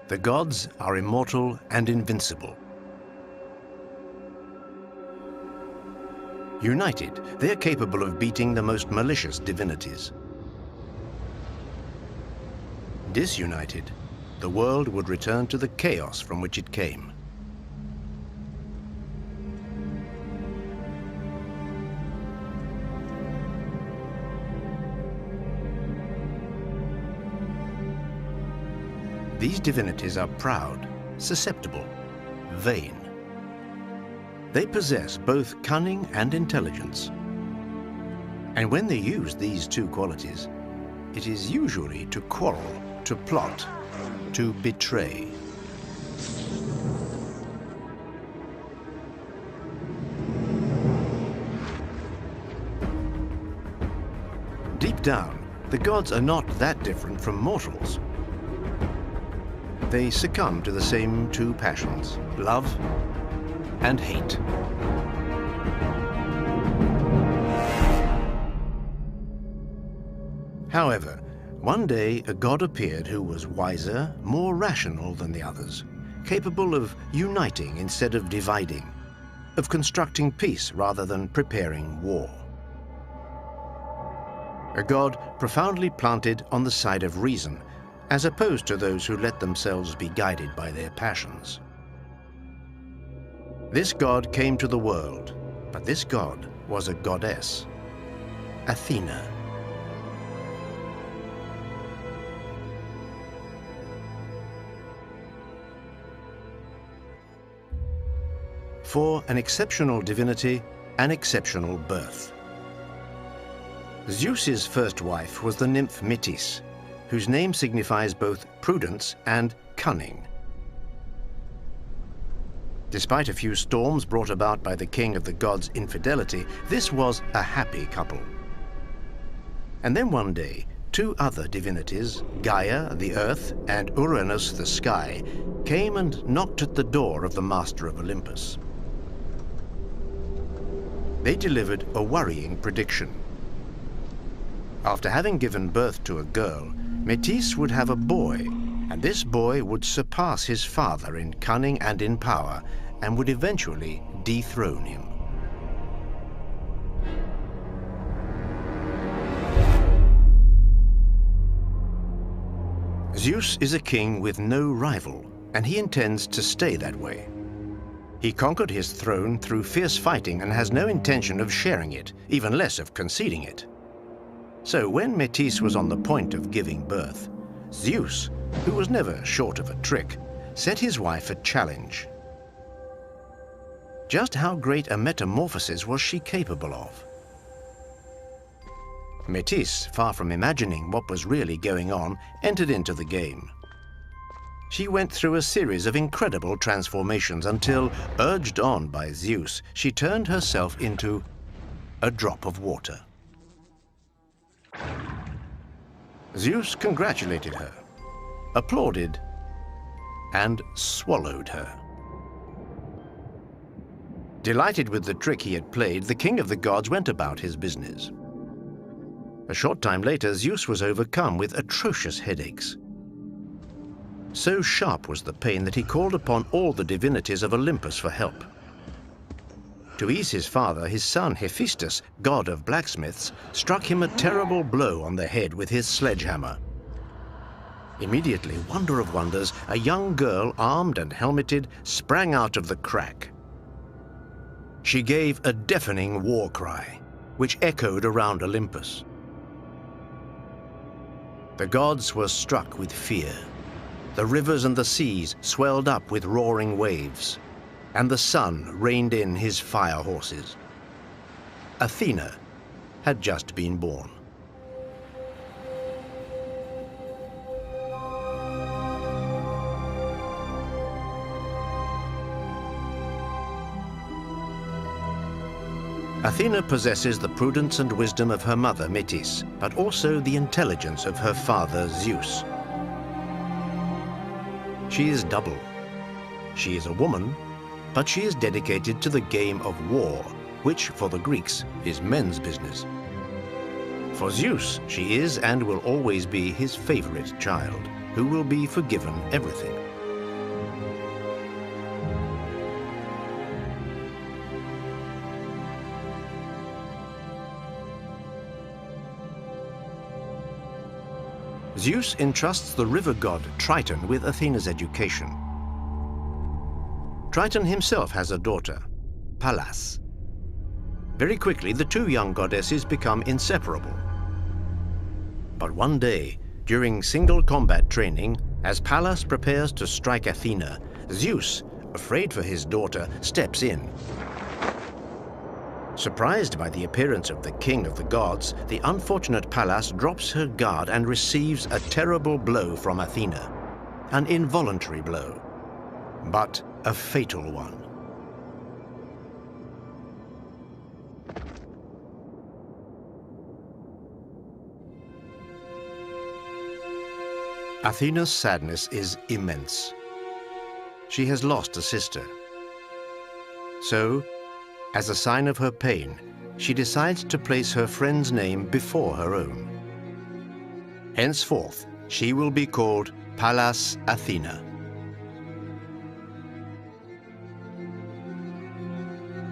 The gods are immortal and invincible. United, they are capable of beating the most malicious divinities. Disunited, the world would return to the chaos from which it came. These divinities are proud, susceptible, vain. They possess both cunning and intelligence. And when they use these two qualities, it is usually to quarrel, to plot, to betray. Deep down, the gods are not that different from mortals. They succumb to the same two passions, love and hate. However, one day a god appeared who was wiser, more rational than the others, capable of uniting instead of dividing, of constructing peace rather than preparing war. A god profoundly planted on the side of reason, as opposed to those who let themselves be guided by their passions. This god came to the world, but this god was a goddess, Athena. For an exceptional divinity, an exceptional birth. Zeus's first wife was the nymph Metis, whose name signifies both prudence and cunning. Despite a few storms brought about by the king of the gods' infidelity, this was a happy couple. And then one day, two other divinities, Gaia, the earth, and Uranus, the sky, came and knocked at the door of the master of Olympus. They delivered a worrying prediction. After having given birth to a girl, Metis would have a boy, and this boy would surpass his father in cunning and in power, and would eventually dethrone him. Zeus is a king with no rival, and he intends to stay that way. He conquered his throne through fierce fighting and has no intention of sharing it, even less of conceding it. So when Metis was on the point of giving birth, Zeus, who was never short of a trick, set his wife a challenge. Just how great a metamorphosis was she capable of? Metis, far from imagining what was really going on, entered into the game. She went through a series of incredible transformations until, urged on by Zeus, she turned herself into a drop of water. Zeus congratulated her, applauded, and swallowed her. Delighted with the trick he had played, the king of the gods went about his business. A short time later, Zeus was overcome with atrocious headaches. So sharp was the pain that he called upon all the divinities of Olympus for help. To ease his father, his son Hephaestus, god of blacksmiths, struck him a terrible blow on the head with his sledgehammer. Immediately, wonder of wonders, a young girl, armed and helmeted, sprang out of the crack. She gave a deafening war cry, which echoed around Olympus. The gods were struck with fear. The rivers and the seas swelled up with roaring waves, and the sun reined in his fire horses. Athena had just been born. Athena possesses the prudence and wisdom of her mother Metis, but also the intelligence of her father Zeus. She is double. She is a woman, but she is dedicated to the game of war, which for the Greeks is men's business. For Zeus, she is and will always be his favorite child, who will be forgiven everything. Zeus entrusts the river god Triton with Athena's education. Triton himself has a daughter, Pallas. Very quickly, the two young goddesses become inseparable. But one day, during single combat training, as Pallas prepares to strike Athena, Zeus, afraid for his daughter, steps in. Surprised by the appearance of the king of the gods, the unfortunate Pallas drops her guard and receives a terrible blow from Athena. An involuntary blow, but a fatal one. Athena's sadness is immense. She has lost a sister. So, as a sign of her pain, she decides to place her friend's name before her own. Henceforth, she will be called Pallas Athena.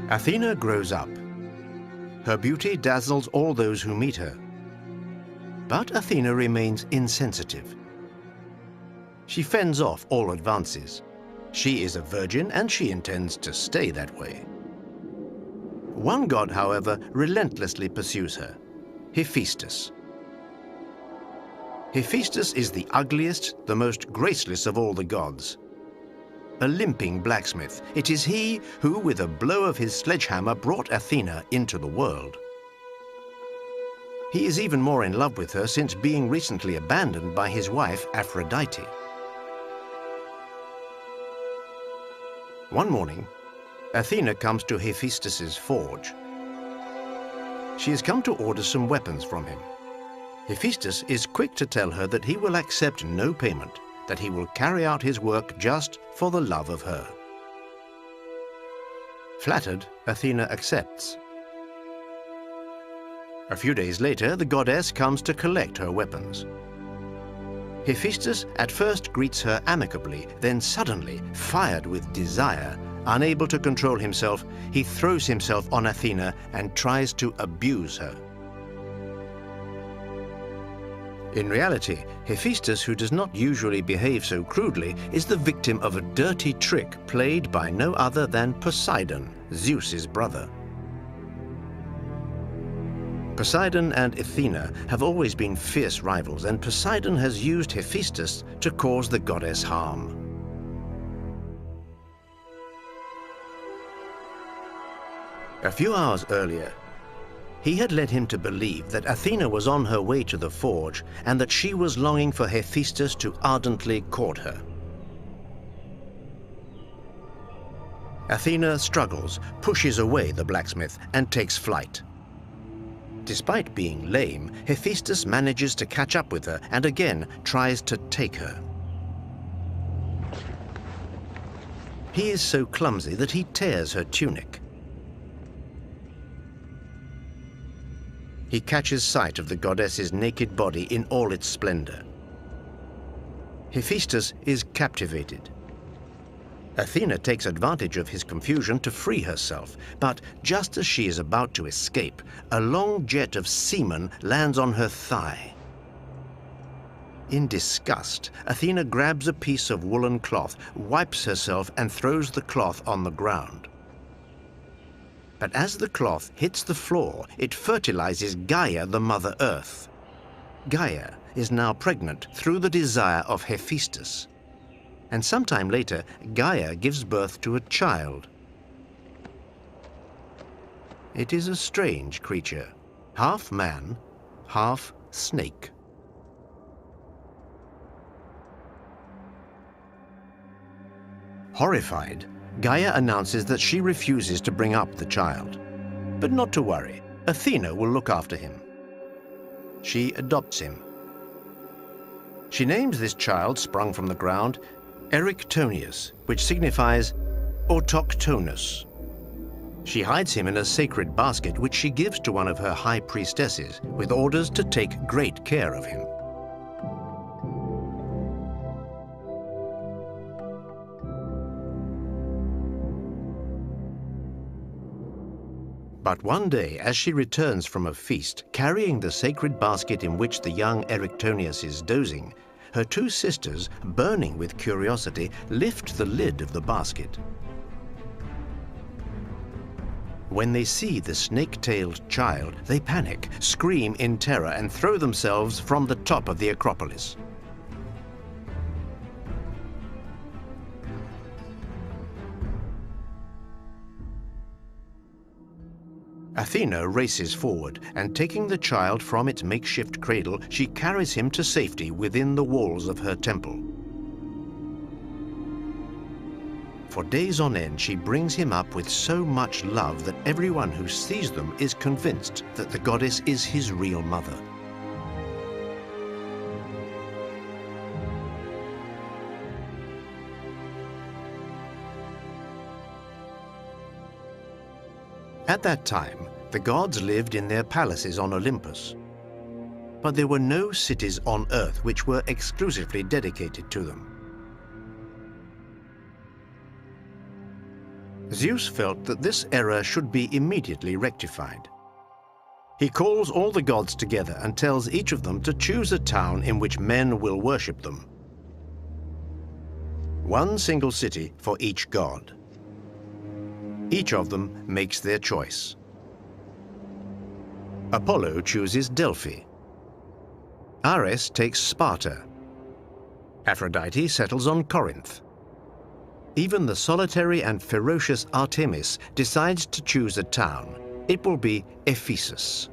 Athena grows up. Her beauty dazzles all those who meet her. But Athena remains insensitive. She fends off all advances. She is a virgin and she intends to stay that way. One god, however, relentlessly pursues her, Hephaestus. Hephaestus is the ugliest, the most graceless of all the gods. A limping blacksmith, it is he who, with a blow of his sledgehammer, brought Athena into the world. He is even more in love with her since being recently abandoned by his wife, Aphrodite. One morning, Athena comes to Hephaestus's forge. She has come to order some weapons from him. Hephaestus is quick to tell her that he will accept no payment, that he will carry out his work just for the love of her. Flattered, Athena accepts. A few days later, the goddess comes to collect her weapons. Hephaestus at first greets her amicably, then suddenly, fired with desire, unable to control himself, he throws himself on Athena and tries to abuse her. In reality, Hephaestus, who does not usually behave so crudely, is the victim of a dirty trick played by no other than Poseidon, Zeus's brother. Poseidon and Athena have always been fierce rivals, and Poseidon has used Hephaestus to cause the goddess harm. A few hours earlier, he had led him to believe that Athena was on her way to the forge and that she was longing for Hephaestus to ardently court her. Athena struggles, pushes away the blacksmith, and takes flight. Despite being lame, Hephaestus manages to catch up with her and again tries to take her. He is so clumsy that he tears her tunic. He catches sight of the goddess's naked body in all its splendor. Hephaestus is captivated. Athena takes advantage of his confusion to free herself, but just as she is about to escape, a long jet of semen lands on her thigh. In disgust, Athena grabs a piece of woolen cloth, wipes herself, and throws the cloth on the ground. But as the cloth hits the floor, it fertilizes Gaia, the Mother Earth. Gaia is now pregnant through the desire of Hephaestus. And sometime later, Gaia gives birth to a child. It is a strange creature, half man, half snake. Horrified, Gaia announces that she refuses to bring up the child. But not to worry, Athena will look after him. She adopts him. She names this child, sprung from the ground, Eryctonius, which signifies autochthonous. She hides him in a sacred basket, which she gives to one of her high priestesses, with orders to take great care of him. But one day, as she returns from a feast, carrying the sacred basket in which the young Erectonius is dozing, her two sisters, burning with curiosity, lift the lid of the basket. When they see the snake-tailed child, they panic, scream in terror, and throw themselves from the top of the Acropolis. Athena races forward, and taking the child from its makeshift cradle, she carries him to safety within the walls of her temple. For days on end, she brings him up with so much love that everyone who sees them is convinced that the goddess is his real mother. At that time, the gods lived in their palaces on Olympus, but there were no cities on Earth which were exclusively dedicated to them. Zeus felt that this error should be immediately rectified. He calls all the gods together and tells each of them to choose a town in which men will worship them. One single city for each god. Each of them makes their choice. Apollo chooses Delphi. Ares takes Sparta. Aphrodite settles on Corinth. Even the solitary and ferocious Artemis decides to choose a town. It will be Ephesus.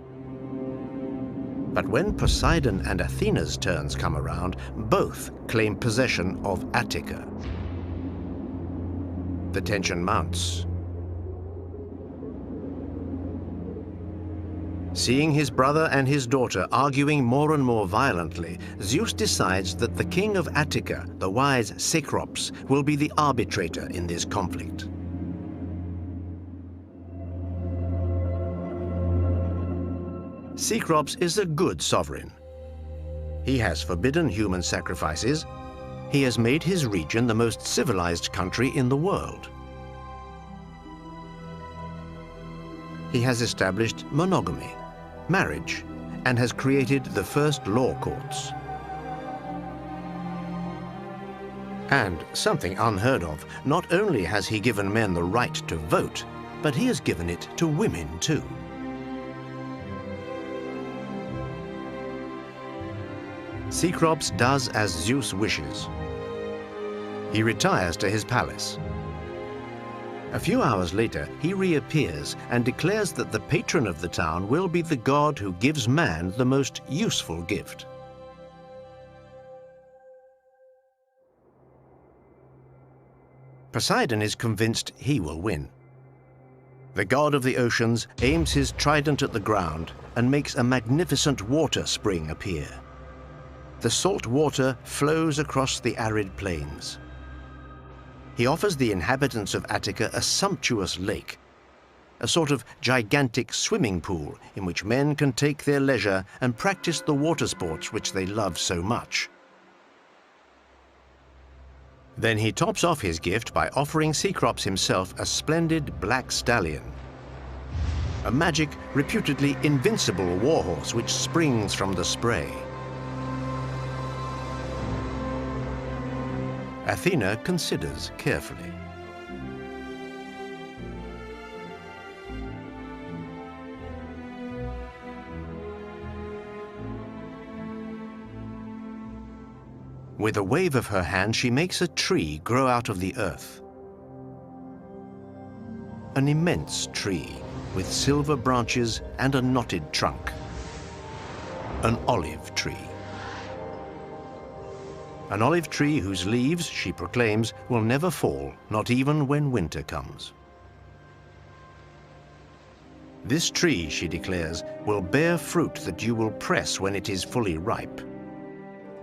But when Poseidon and Athena's turns come around, both claim possession of Attica. The tension mounts. Seeing his brother and his daughter arguing more and more violently, Zeus decides that the king of Attica, the wise Cecrops, will be the arbitrator in this conflict. Cecrops is a good sovereign. He has forbidden human sacrifices. He has made his region the most civilized country in the world. He has established monogamy, marriage, and has created the first law courts. And something unheard of, not only has he given men the right to vote, but he has given it to women too. Cecrops does as Zeus wishes. He retires to his palace. A few hours later, he reappears and declares that the patron of the town will be the god who gives man the most useful gift. Poseidon is convinced he will win. The god of the oceans aims his trident at the ground and makes a magnificent water spring appear. The salt water flows across the arid plains. He offers the inhabitants of Attica a sumptuous lake, a sort of gigantic swimming pool in which men can take their leisure and practice the water sports which they love so much. Then he tops off his gift by offering Cecrops himself a splendid black stallion, a magic, reputedly invincible warhorse which springs from the spray. Athena considers carefully. With a wave of her hand, she makes a tree grow out of the earth. An immense tree with silver branches and a knotted trunk. An olive tree. An olive tree whose leaves, she proclaims, will never fall, not even when winter comes. This tree, she declares, will bear fruit that you will press when it is fully ripe.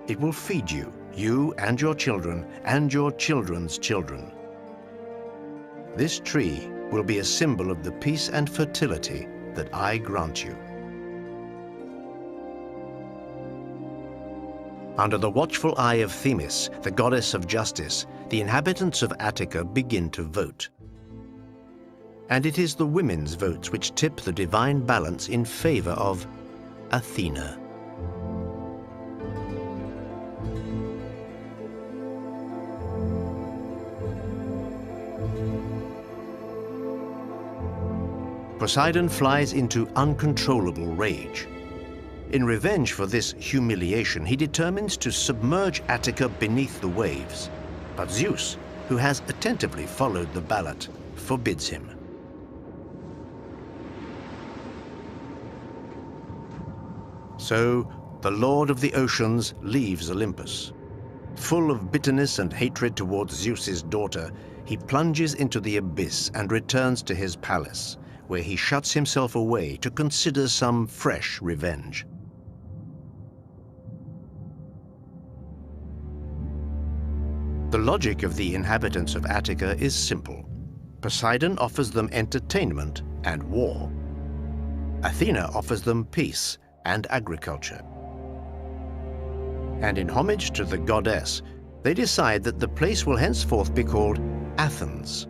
It will feed you, you and your children, and your children's children. This tree will be a symbol of the peace and fertility that I grant you. Under the watchful eye of Themis, the goddess of justice, the inhabitants of Attica begin to vote. And it is the women's votes which tip the divine balance in favor of Athena. Poseidon flies into uncontrollable rage. In revenge for this humiliation, he determines to submerge Attica beneath the waves. But Zeus, who has attentively followed the ballot, forbids him. So, the Lord of the Oceans leaves Olympus. Full of bitterness and hatred towards Zeus's daughter, he plunges into the abyss and returns to his palace, where he shuts himself away to consider some fresh revenge. The logic of the inhabitants of Attica is simple. Poseidon offers them entertainment and war. Athena offers them peace and agriculture. And in homage to the goddess, they decide that the place will henceforth be called Athens.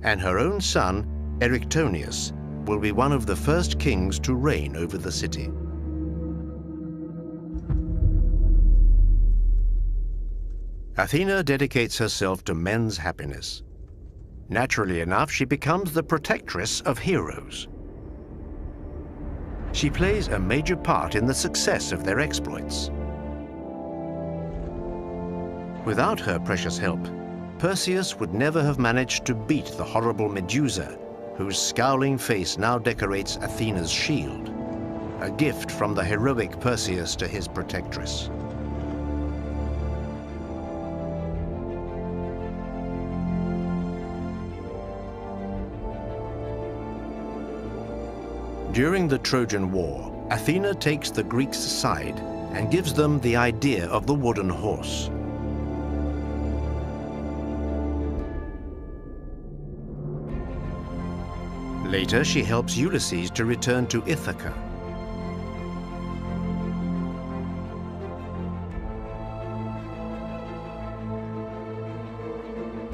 And her own son, Eryctonius, will be one of the first kings to reign over the city. Athena dedicates herself to men's happiness. Naturally enough, she becomes the protectress of heroes. She plays a major part in the success of their exploits. Without her precious help, Perseus would never have managed to beat the horrible Medusa, whose scowling face now decorates Athena's shield, a gift from the heroic Perseus to his protectress. During the Trojan War, Athena takes the Greeks' side and gives them the idea of the wooden horse. Later, she helps Ulysses to return to Ithaca.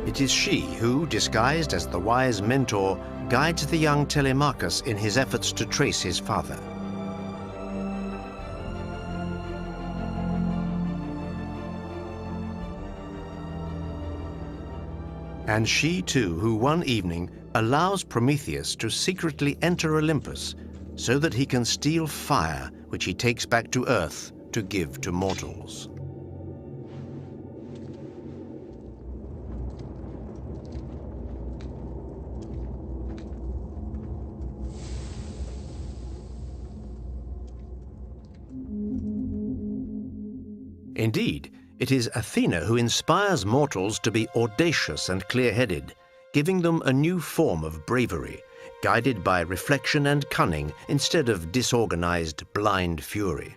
It is she who, disguised as the wise mentor, guides the young Telemachus in his efforts to trace his father. And she, too, who one evening allows Prometheus to secretly enter Olympus so that he can steal fire, which he takes back to Earth to give to mortals. Indeed, it is Athena who inspires mortals to be audacious and clear-headed, giving them a new form of bravery, guided by reflection and cunning instead of disorganized, blind fury.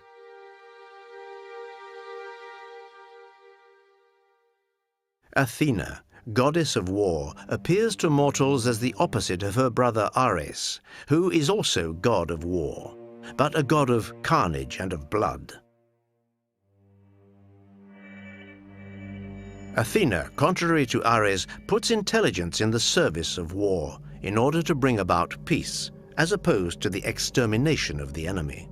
Athena, goddess of war, appears to mortals as the opposite of her brother Ares, who is also god of war, but a god of carnage and of blood. Athena, contrary to Ares, puts intelligence in the service of war in order to bring about peace, as opposed to the extermination of the enemy.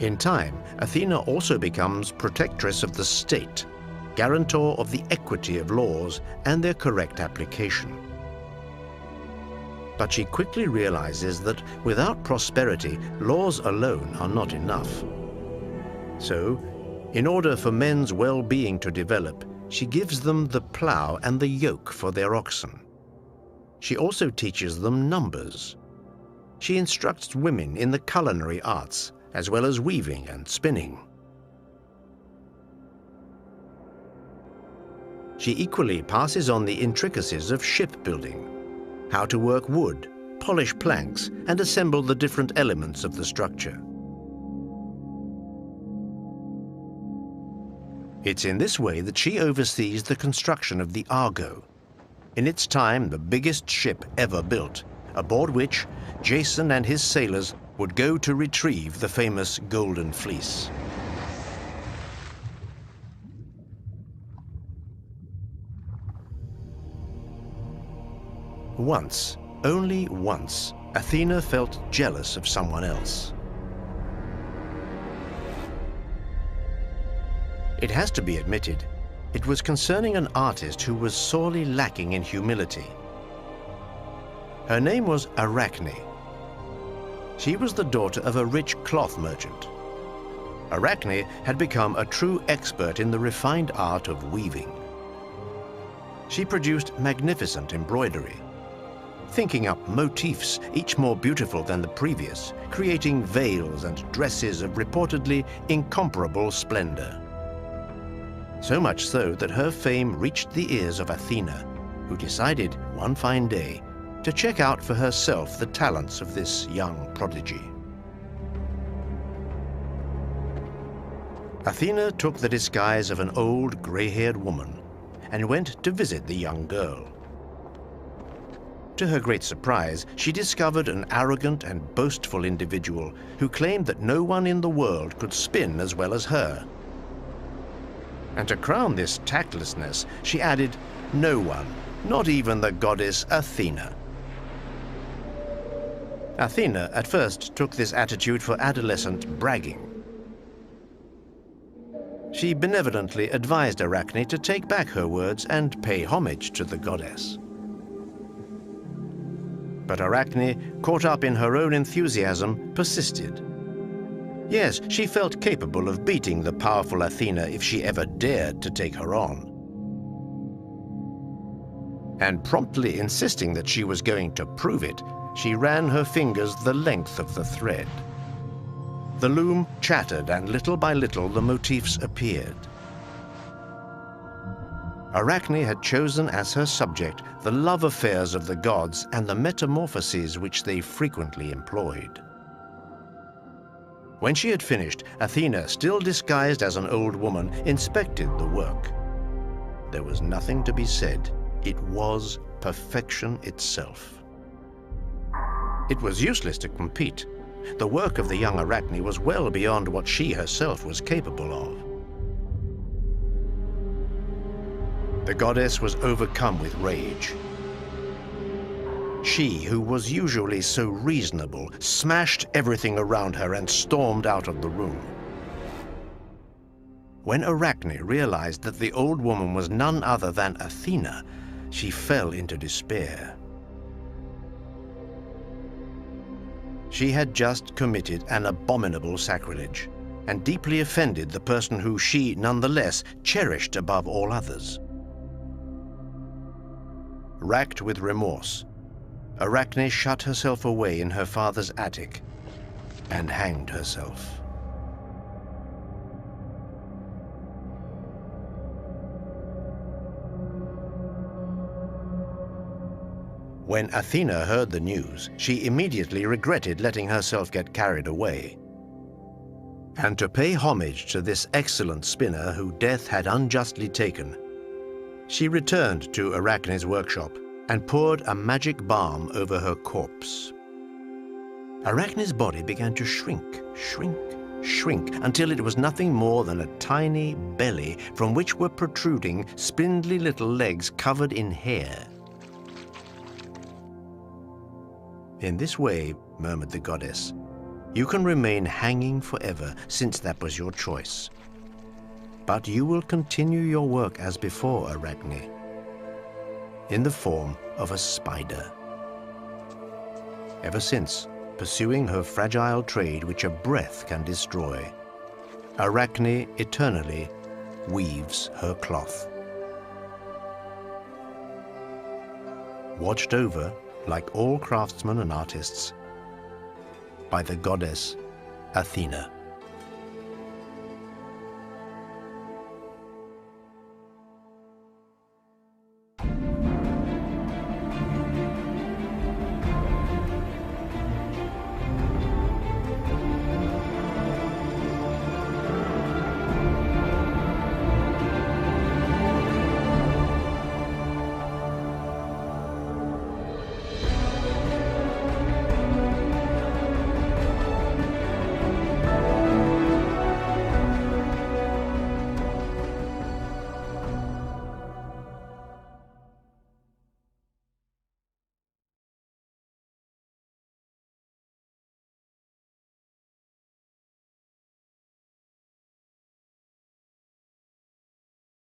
In time, Athena also becomes protectress of the state, guarantor of the equity of laws and their correct application. But she quickly realizes that without prosperity, laws alone are not enough. So, in order for men's well-being to develop, she gives them the plow and the yoke for their oxen. She also teaches them numbers. She instructs women in the culinary arts, as well as weaving and spinning. She equally passes on the intricacies of shipbuilding, how to work wood, polish planks, and assemble the different elements of the structure. It's in this way that she oversees the construction of the Argo, in its time the biggest ship ever built, aboard which Jason and his sailors would go to retrieve the famous Golden Fleece. Once, only once, Athena felt jealous of someone else. It has to be admitted, it was concerning an artist who was sorely lacking in humility. Her name was Arachne. She was the daughter of a rich cloth merchant. Arachne had become a true expert in the refined art of weaving. She produced magnificent embroidery, thinking up motifs each more beautiful than the previous, creating veils and dresses of reportedly incomparable splendor. So much so that her fame reached the ears of Athena, who decided one fine day to check out for herself the talents of this young prodigy. Athena took the disguise of an old gray-haired woman and went to visit the young girl. To her great surprise, she discovered an arrogant and boastful individual who claimed that no one in the world could spin as well as her. And to crown this tactlessness, she added, no one, not even the goddess Athena. Athena at first took this attitude for adolescent bragging. She benevolently advised Arachne to take back her words and pay homage to the goddess. But Arachne, caught up in her own enthusiasm, persisted. Yes, she felt capable of beating the powerful Athena if she ever dared to take her on. And promptly insisting that she was going to prove it, she ran her fingers the length of the thread. The loom chattered, and little by little the motifs appeared. Arachne had chosen as her subject the love affairs of the gods and the metamorphoses which they frequently employed. When she had finished, Athena, still disguised as an old woman, inspected the work. There was nothing to be said. It was perfection itself. It was useless to compete. The work of the young Arachne was well beyond what she herself was capable of. The goddess was overcome with rage. She, who was usually so reasonable, smashed everything around her and stormed out of the room. When Arachne realized that the old woman was none other than Athena, she fell into despair. She had just committed an abominable sacrilege and deeply offended the person who she, nonetheless, cherished above all others. Racked with remorse, Arachne shut herself away in her father's attic and hanged herself. When Athena heard the news, she immediately regretted letting herself get carried away. And to pay homage to this excellent spinner who death had unjustly taken, she returned to Arachne's workshop and poured a magic balm over her corpse. Arachne's body began to shrink, until it was nothing more than a tiny belly from which were protruding spindly little legs covered in hair. In this way, murmured the goddess, you can remain hanging forever, since that was your choice. But you will continue your work as before, Arachne, in the form of a spider. Ever since, pursuing her fragile trade which a breath can destroy, Arachne eternally weaves her cloth. Watched over, like all craftsmen and artists, by the goddess Athena.